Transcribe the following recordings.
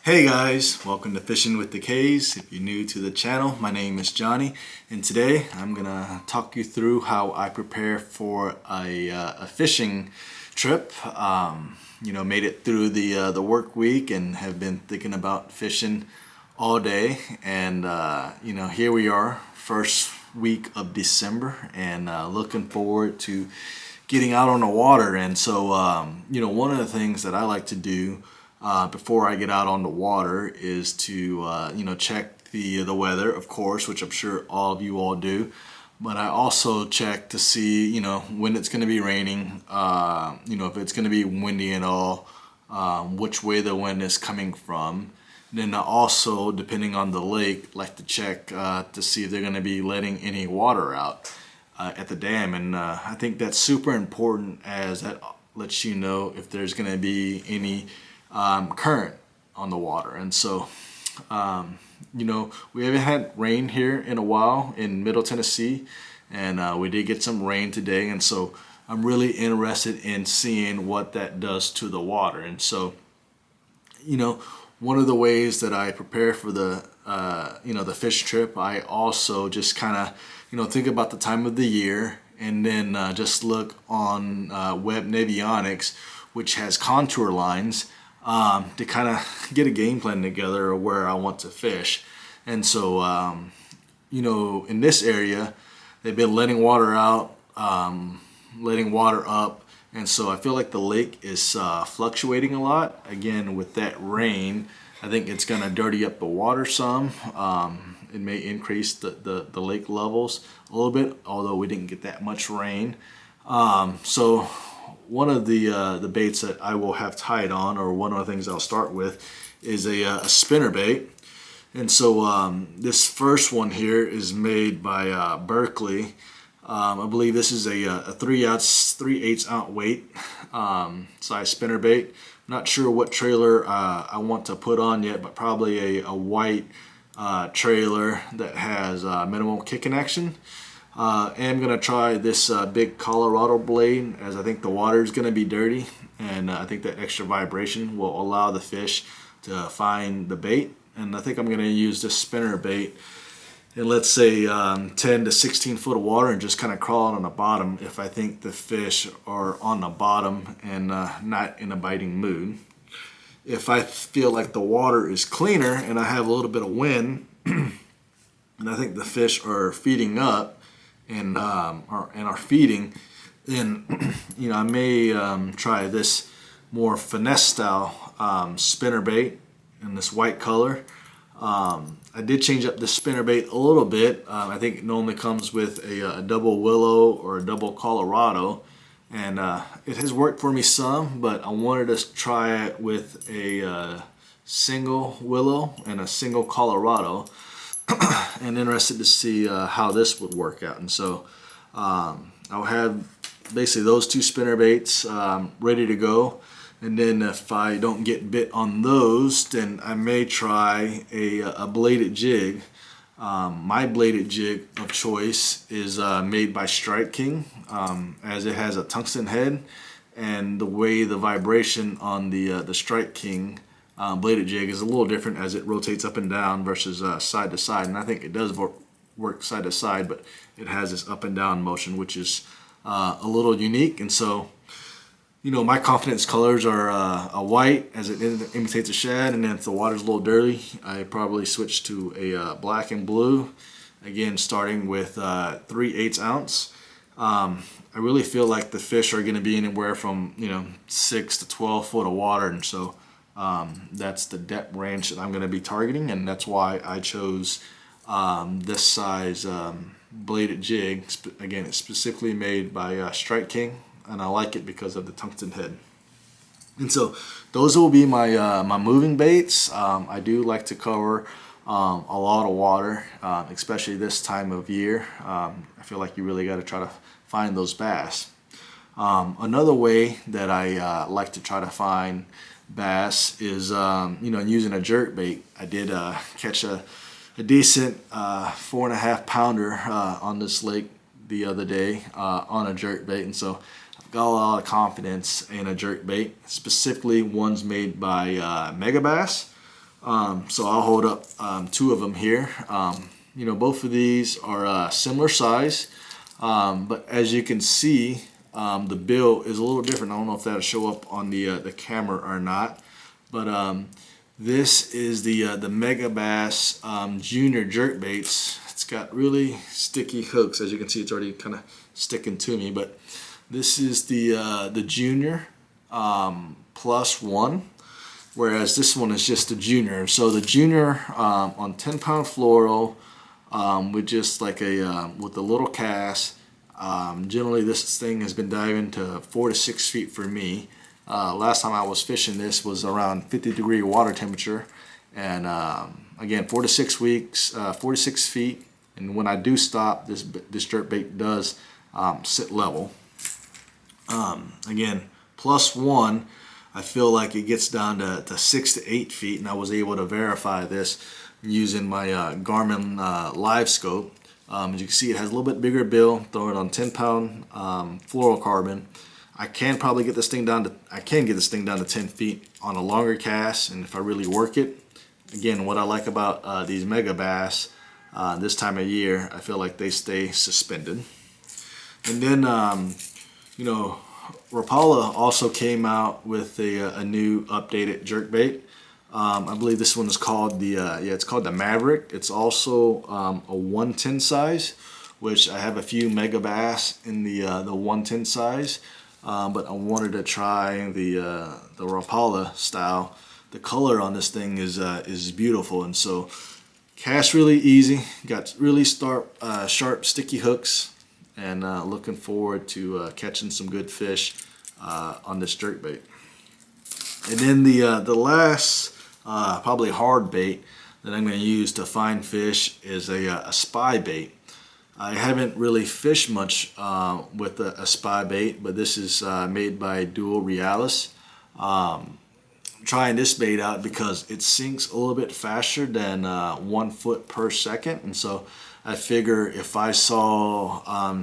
Hey guys, welcome to Fishing with the K's. If you're new to the channel, my name is Johnny, and today I'm gonna talk you through how I prepare for a fishing trip. Made it through the work week and have been thinking about fishing all day. And here we are, first week of December, and looking forward to getting out on the water. And so, one of the things that I like to do before I get out on the water is to check the weather, of course, which I'm sure all of you all do. But I also check to see when it's going to be raining, if it's going to be windy at all, which way the wind is coming from. Then I also, depending on the lake, like to check to see if they're going to be letting any water out at the dam. And I think that's super important, as that lets you know if there's going to be any current on the water. And so we haven't had rain here in a while in Middle Tennessee, and we did get some rain today, and so I'm really interested in seeing what that does to the water. And so one of the ways that I prepare for the fish trip, I also just kind of think about the time of the year, and then just look on Web Navionics, which has contour lines, to kind of get a game plan together of where I want to fish. And so, in this area, they've been letting water out, letting water up. And so I feel like the lake is fluctuating a lot. Again, with that rain, I think it's going to dirty up the water some. It may increase the lake levels a little bit, although we didn't get that much rain. So one of the baits that I will have tied on, or one of the things I'll start with, is a spinner bait. And so this first one here is made by Berkley. I believe this is a 3/8 ounce weight size spinner bait. Not sure what trailer I want to put on yet, but probably a white trailer that has minimal kicking action. I'm going to try this big Colorado blade, as I think the water is going to be dirty, and I think that extra vibration will allow the fish to find the bait. And I think I'm going to use this spinner bait in, let's say, 10 to 16 foot of water, and just kind of crawl out on the bottom if I think the fish are on the bottom and not in a biting mood. If I feel like the water is cleaner and I have a little bit of wind and I think the fish are feeding up and are feeding, then I may try this more finesse style spinner bait in this white color. I did change up the spinner bait a little bit. I think it normally comes with a double willow or a double Colorado, and it has worked for me some, but I wanted to try it with a single willow and a single Colorado, and interested to see how this would work out. And so I'll have basically those two spinner baits ready to go. And then if I don't get bit on those, then I may try a bladed jig. My bladed jig of choice is made by Strike King, as it has a tungsten head, and the way the vibration on the Strike King bladed jig is a little different, as it rotates up and down versus side to side. And I think it does work side to side, but it has this up and down motion, which is a little unique. And so my confidence colors are a white, as it imitates a shad, and then if the water's a little dirty, I probably switch to a black and blue, again starting with 3/8 ounce. I really feel like the fish are going to be anywhere from 6 to 12 foot of water, and so that's the depth range that I'm going to be targeting, and that's why I chose this size bladed jig. Again, it's specifically made by Strike King, and I like it because of the tungsten head. And so those will be my my moving baits. I do like to cover a lot of water, especially this time of year. I feel like you really got to try to find those bass. Another way that I like to try to find bass is using a jerk bait. I did catch a decent 4.5 pounder on this lake the other day on a jerk bait, and so I've got a lot of confidence in a jerk bait, specifically ones made by Megabass. So I'll hold up two of them here. You know, both of these are similar size, but as you can see, the bill is a little different. I don't know if that'll show up on the camera or not, but this is the Megabass Junior jerkbaits. It's got really sticky hooks. As you can see, it's already kind of sticking to me. But this is the Junior +1, whereas this one is just the Junior. So the Junior on 10-pound fluoro with just like a with a little cast. Generally, this thing has been diving to 4 to 6 feet for me. Last time I was fishing this was around 50-degree water temperature, and again 4 to 6 weeks, 4 to 6 feet. And when I do stop, this jerkbait does sit level. Again, +1, I feel like it gets down to 6 to 8 feet, and I was able to verify this using my Garmin Live Scope. As you can see, it has a little bit bigger bill. Throw it on 10-pound fluorocarbon. I can probably get this thing down to 10 feet on a longer cast, and if I really work it. Again, what I like about these Megabass this time of year, I feel like they stay suspended. And then you know, Rapala also came out with a new updated jerkbait. I believe this one is called it's called the Maverick. It's also a 110 size, which I have a few Megabass in the 110 size. But I wanted to try the Rapala style. The color on this thing is beautiful, and so cast really easy. Got really sharp, sticky hooks, and looking forward to catching some good fish on this jerkbait. And then the last probably hard bait that I'm going to use to find fish is a spy bait. I haven't really fished much with a spy bait, but this is made by Dual Realis. I'm trying this bait out because it sinks a little bit faster than 1 foot per second, and so I figure if I saw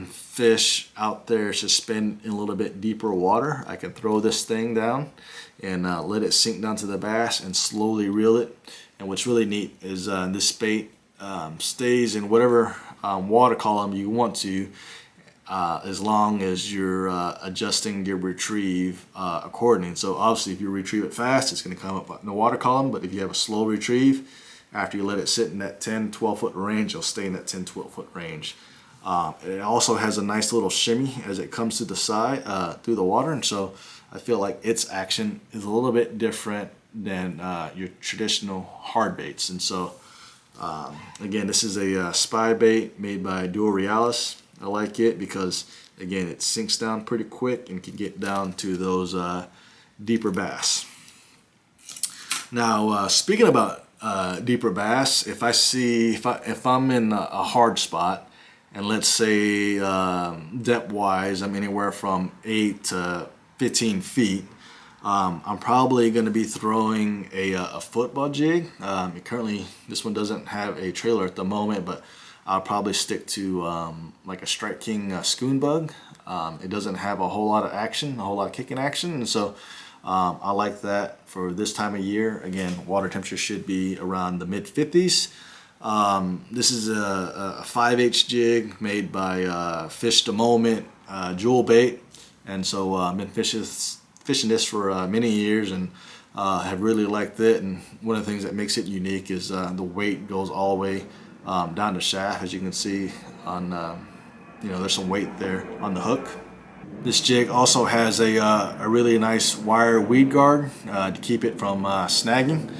fish out there suspend in a little bit deeper water, I can throw this thing down and let it sink down to the bass and slowly reel it. And what's really neat is this bait stays in whatever water column you want to, as long as you're adjusting your retrieve accordingly. So obviously if you retrieve it fast, it's going to come up in the water column, but if you have a slow retrieve, after you let it sit in that 10-12 foot range, it'll stay in that 10-12 foot range. It also has a nice little shimmy as it comes to the side through the water, and so I feel like its action is a little bit different than your traditional hard baits. And so again, this is a spy bait made by Dual Realis. I like it because again, it sinks down pretty quick and can get down to those deeper bass. Now, speaking about deeper bass, if I'm in a hard spot, and let's say depth wise I'm anywhere from 8 to 15 feet, I'm probably going to be throwing a football jig. Currently this one doesn't have a trailer at the moment, but I'll probably stick to like a Strike King Scoon Bug. It doesn't have a whole lot of action, a whole lot of kicking action, and so I like that for this time of year. Again, water temperature should be around the mid 50s. This is a 5H jig made by Fish the Moment Jewel Bait, and so I've been fishing this for many years and have really liked it. And one of the things that makes it unique is the weight goes all the way down the shaft, as you can see on there's some weight there on the hook. This jig also has a really nice wire weed guard to keep it from snagging.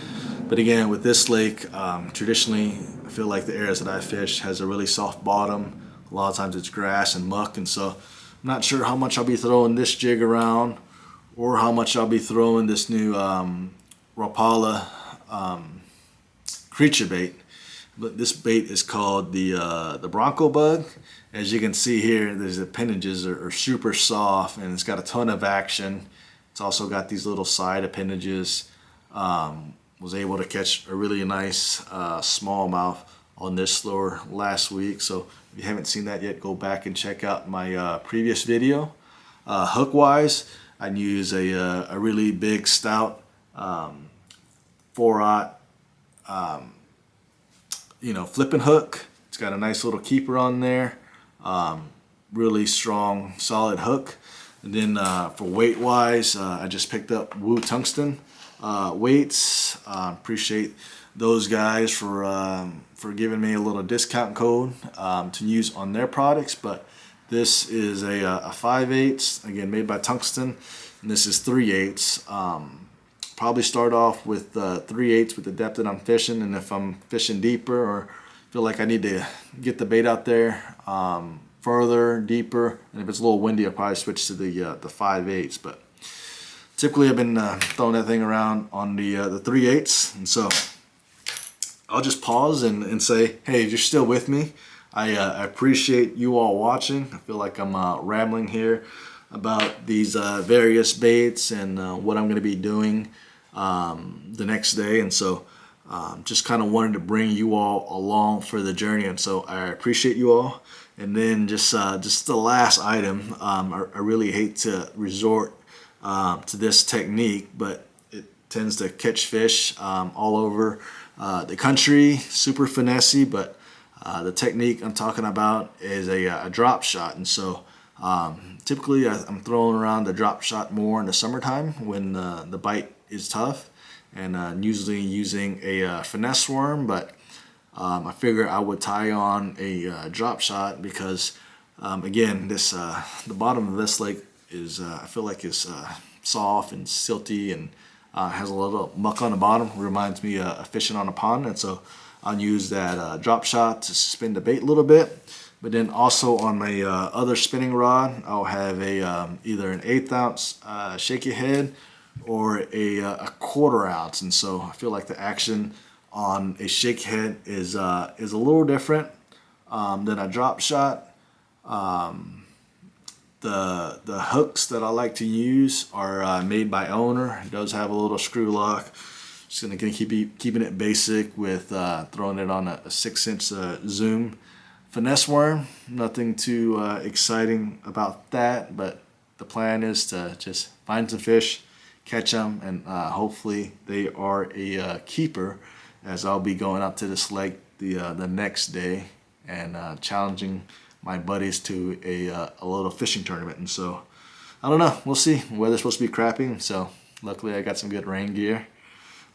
But again, with this lake, traditionally I feel like the areas that I fish has a really soft bottom. A lot of times it's grass and muck, and so I'm not sure how much I'll be throwing this jig around or how much I'll be throwing this new Rapala creature bait. But this bait is called the Bronco Bug. As you can see here, the appendages are super soft, and it's got a ton of action. It's also got these little side appendages. Was able to catch a really nice smallmouth on this lure last week. So if you haven't seen that yet, go back and check out my previous video. Hook wise, I'd use a really big stout 4/0 flipping hook. It's got a nice little keeper on there. Really strong, solid hook. And then for weight wise, I just picked up Woo Tungsten weights. Appreciate those guys for giving me a little discount code to use on their products. But this is a 5/8, again made by Tungsten, and this is 3/8. Probably start off with 3/8 with the depth that I'm fishing, and if I'm fishing deeper or feel like I need to get the bait out there further, deeper, and if it's a little windy, I'll probably switch to the 5/8. But typically, I've been throwing that thing around on the 3/8, and so I'll just pause and say, hey, if you're still with me, I appreciate you all watching. I feel like I'm rambling here about these various baits and what I'm going to be doing the next day, and so just kind of wanted to bring you all along for the journey, and so I appreciate you all. And then just the last item, I really hate to resort to this technique, but it tends to catch fish all over the country. Super finessey, but the technique I'm talking about is a drop shot. And so typically I'm throwing around the drop shot more in the summertime when the bite is tough, and usually using a finesse worm, but I figure I would tie on a drop shot because again, this the bottom of this lake is I feel like it's soft and silty and has a little muck on the bottom. Reminds me of fishing on a pond, and so I'll use that drop shot to spin the bait a little bit. But then also on my other spinning rod, I'll have either an 1/8 ounce shaky head or a 1/4 ounce, and so I feel like the action on a shake head is a little different than a drop shot. The hooks that I like to use are made by Owner. It does have a little screw lock. Just gonna keeping it basic with throwing it on a 6-inch Zoom finesse worm. Nothing too exciting about that, but the plan is to just find some fish, catch them, and hopefully they are a keeper, as I'll be going out to this lake the next day and challenging my buddies to a little fishing tournament. And so I don't know, we'll see. Weather's supposed to be crappy, so luckily I got some good rain gear.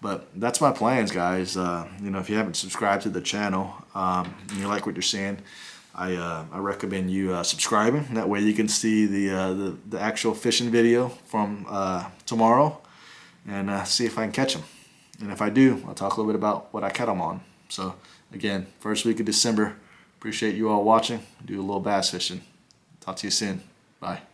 But that's my plans, guys. If you haven't subscribed to the channel and you like what you're seeing, I recommend you subscribing. That way you can see the actual fishing video from tomorrow and see if I can catch them. And if I do, I'll talk a little bit about what I caught them on. So again, first week of December. Appreciate you all watching. Do a little bass fishing. Talk to you soon. Bye.